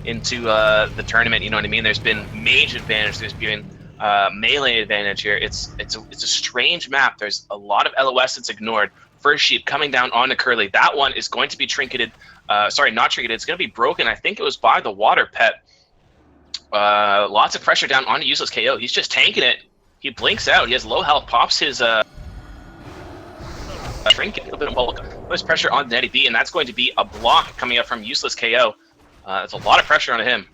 into the tournament. You know what I mean? There's been mage advantage. There's been melee advantage here. It's a strange map. There's a lot of LOS that's ignored. First sheep coming down onto Curly. That one is going to be trinketed. Sorry, not trinketed. It's going to be broken. I think it was by the water pet. Lots of pressure down onto useless KO. He's just tanking it. He blinks out. He has low health. Pops his trinket. A little bit of bulk. Puts pressure on Netty B, and that's going to be a block coming up from useless KO. That's a lot of pressure on him.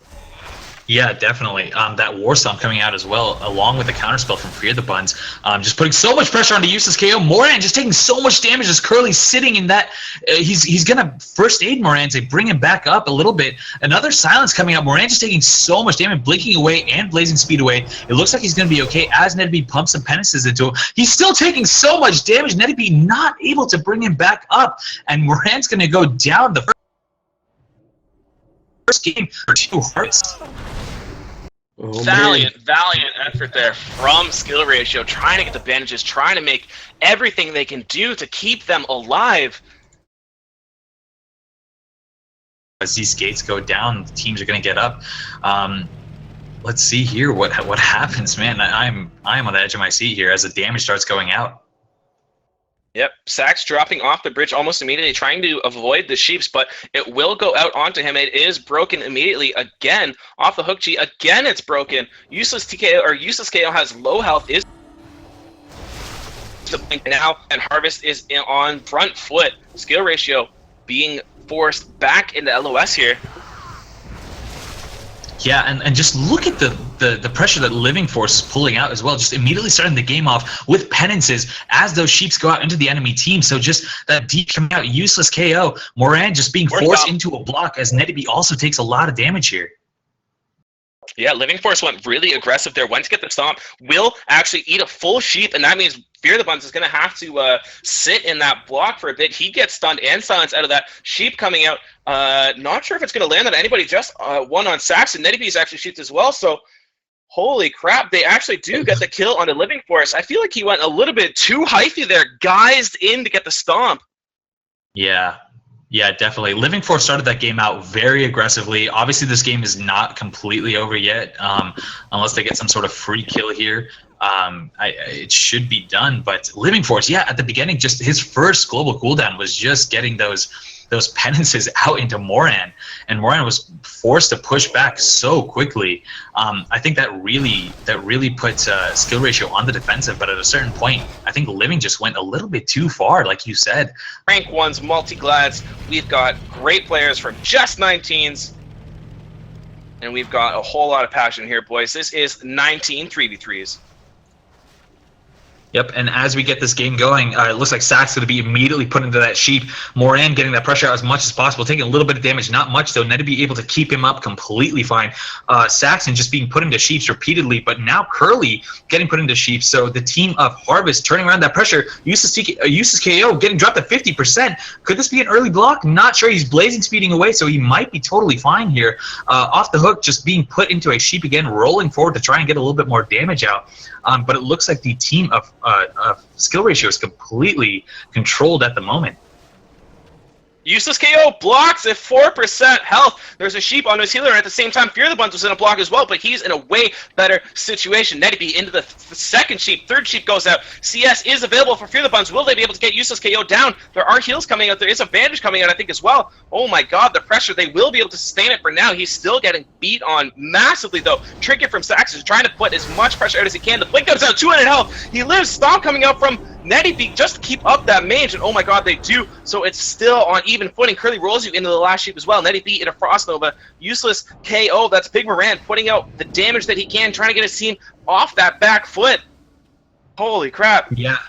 Yeah, definitely. That War Stomp coming out as well, along with the counterspell from Fear the Buns, just putting so much pressure onto useless KO. Moran just taking so much damage as Curly's sitting in that. He's gonna first aid Moran to bring him back up a little bit. Another silence coming up. Moran just taking so much damage, blinking away and blazing speed away. It looks like he's gonna be okay as Netty pumps some penances into him. He's still taking so much damage. Netty not able to bring him back up, and Moran's gonna go down the first game for 2 hearts. Oh, Valiant effort there from Skill Ratio, trying to get the bandages, trying to make everything they can do to keep them alive. As these gates go down, the teams are going to get up. Let's see here what happens, man. I'm on the edge of my seat here as the damage starts going out. Yep, Sax dropping off the bridge almost immediately, trying to avoid the sheeps, but it will go out onto him. It is broken immediately again off the hook G. Again, it's broken. Useless KO has low health. Is the blink now, and Harvest is on front foot. Skill Ratio being forced back into LOS here. Yeah, and just look at the pressure that Living Force is pulling out as well, just immediately starting the game off with penances as those sheeps go out into the enemy team. So just that deep coming out, useless KO. Moran just being forced into a block as Netty also takes a lot of damage here. Yeah, Living Force went really aggressive there, went to get the stomp, will actually eat a full sheep, and that means Fear the Buns is going to have to sit in that block for a bit. He gets stunned and silenced out of that. Sheep coming out. Not sure if it's going to land on anybody, just one on Saxon. Netty B's actually shoots as well, so holy crap, they actually do get the kill on the Living Force. I feel like he went a little bit too hyphy there, guised in to get the stomp. Yeah, definitely. Living Force started that game out very aggressively. Obviously, this game is not completely over yet, unless they get some sort of free kill here. It should be done, but Living Force, yeah, at the beginning, just his first global cooldown was just getting those penances out into Moran, and Moran was forced to push back so quickly. I think that really put Skill Ratio on the defensive, but at a certain point, I think Living just went a little bit too far, like you said. Rank 1's multi-glads. We've got great players from just 19s, and we've got a whole lot of passion here, boys. This is 19 3v3s. Yep, and as we get this game going, it looks like Sack's going to be immediately put into that sheep. Moran getting that pressure out as much as possible, taking a little bit of damage, not much though. Netty be able to keep him up completely fine. Saxon just being put into sheeps repeatedly, but now Curly getting put into sheeps. So the team of Harvest turning around that pressure. Useless KO getting dropped at 50%. Could this be an early block? Not sure. He's blazing speeding away, so he might be totally fine here. Off the hook, just being put into a sheep again, rolling forward to try and get a little bit more damage out. But it looks like the team of Skill Ratio is completely controlled at the moment. Useless KO blocks at 4% health. There's a sheep on his healer, and at the same time, Fear the Buns was in a block as well, but he's in a way better situation. Netty B into the second sheep. Third sheep goes out. CS is available for Fear the Buns. Will they be able to get Useless KO down? There are heals coming out. There is a bandage coming out, I think, as well. Oh my god, the pressure. They will be able to sustain it for now. He's still getting beat on massively, though. Trinket from Sax is trying to put as much pressure out as he can. The blink comes out, 200 health. He lives. Stomp coming out from Netty B just to keep up that mage, and oh my god, they do. So it's still on even footing. Curly rolls you into the last sheep as well. Netty B in a Frost Nova. Useless KO. That's Big Moran putting out the damage that he can, trying to get his team off that back foot. Holy crap. Yeah.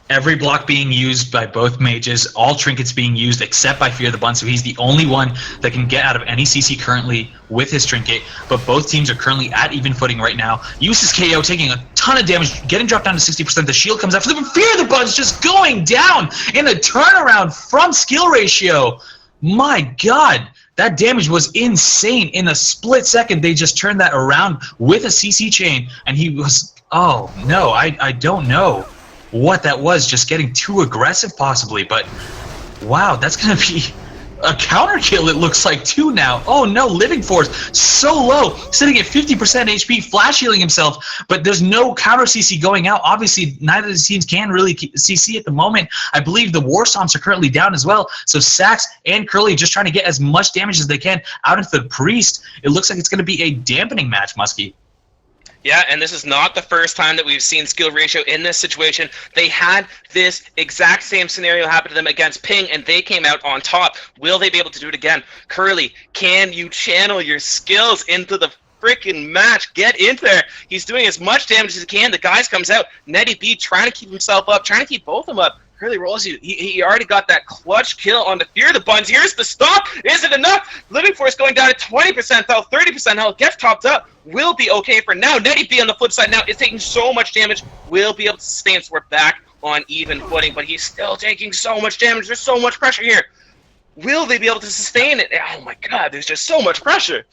Every block being used by both mages, all trinkets being used except by Fear the Bun, so he's the only one that can get out of any CC currently with his trinket, but both teams are currently at even footing right now. Uses KO taking a ton of damage, getting dropped down to 60%. The shield comes out for them. Fear the Bun's just going down in a turnaround from Skill Ratio. My god, that damage was insane. In a split second, they just turned that around with a CC chain, and he was, oh no, I don't know what that was, just getting too aggressive possibly, but wow, that's gonna be a counter kill, it looks like, too now. Oh no, Living Force so low, sitting at 50% HP, flash healing himself, but there's no counter CC going out. Obviously, neither of the teams can really CC at the moment. I believe the War Stomps are currently down as well, so Sax and Curly just trying to get as much damage as they can out into the Priest. It looks like it's going to be a dampening match, Muskie. Yeah, and this is not the first time that we've seen skill ratio in this situation. They had this exact same scenario happen to them against Ping, and they came out on top. Will they be able to do it again? Curly, can you channel your skills into the freaking match? Get in there. He's doing as much damage as he can. The guys comes out. Netty B trying to keep himself up, trying to keep both of them up. Curly rolls you. He already got that clutch kill on the Fear the Buns. Here's the stop. Is it enough? Living Force going down to 20% health, 30% health. Gets topped up. Will be okay for now. Netty B on the flip side now is taking so much damage. Will be able to sustain, so we're back on even footing, but he's still taking so much damage. There's so much pressure here. Will they be able to sustain it? Oh my god, there's just so much pressure.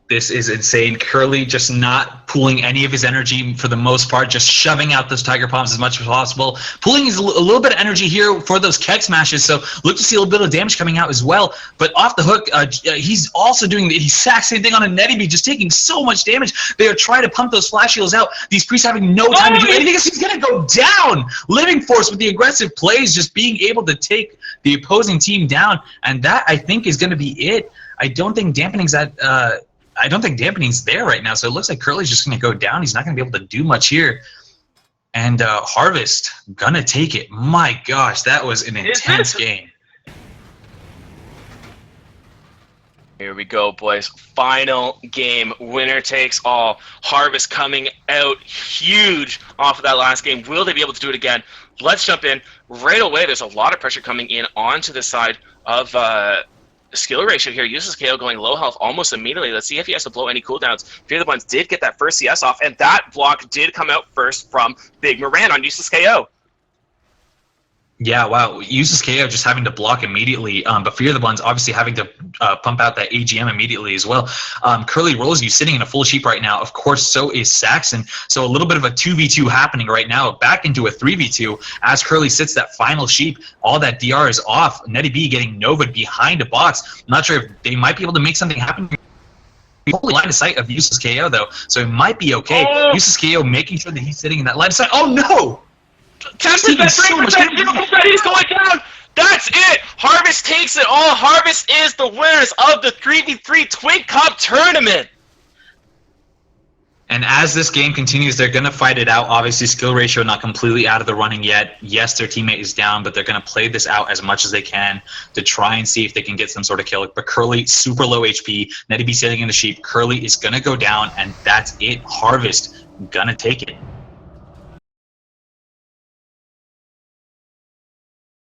This is insane. Curly just not pooling any of his energy for the most part, just shoving out those Tiger Palms as much as possible. Pulling his a little bit of energy here for those Keck smashes, so look to see a little bit of damage coming out as well. But off the hook, he's also doing the exact same thing on a Netty B, just taking so much damage. They are trying to pump those flash heals out. These priests having no time to do anything else. He's going to go down. Living Force with the aggressive plays, just being able to take the opposing team down. And that, I think, is going to be it. I don't think dampening's there right now, so it looks like Curly's just going to go down. He's not going to be able to do much here. And Harvest gonna take it. My gosh, that was an intense game. Here we go, boys. Final game. Winner takes all. Harvest coming out huge off of that last game. Will they be able to do it again? Let's jump in right away. There's a lot of pressure coming in onto the side of skill ratio here. Uses KO going low health almost immediately. Let's see if he has to blow any cooldowns. Fear the Buns did get that first CS off, and that block did come out first from Big Moran on useless KO. Yeah, wow. Uses KO just having to block immediately, but Fear the Buns obviously having to pump out that AGM immediately as well. Curly rolls you sitting in a full sheep right now. Of course, so is Saxon. So a little bit of a 2v2 happening right now, back into a 3v2 as Curly sits that final sheep. All that DR is off. Netty B getting Nova'd behind a box. I'm not sure if they might be able to make something happen. Line of sight of Useless KO though, so it might be okay. Useless KO making sure that he's sitting in that line of sight. Oh no! 10%, 3%, he's going down! That's it! Harvest takes it all! Harvest is the winners of the 3v3 Twink Cup tournament! And as this game continues, they're going to fight it out. Obviously, skill ratio not completely out of the running yet. Yes, their teammate is down, but they're going to play this out as much as they can to try and see if they can get some sort of kill. But Curly, super low HP. Netty B sitting in the sheep. Curly is going to go down, and that's it. Harvest going to take it.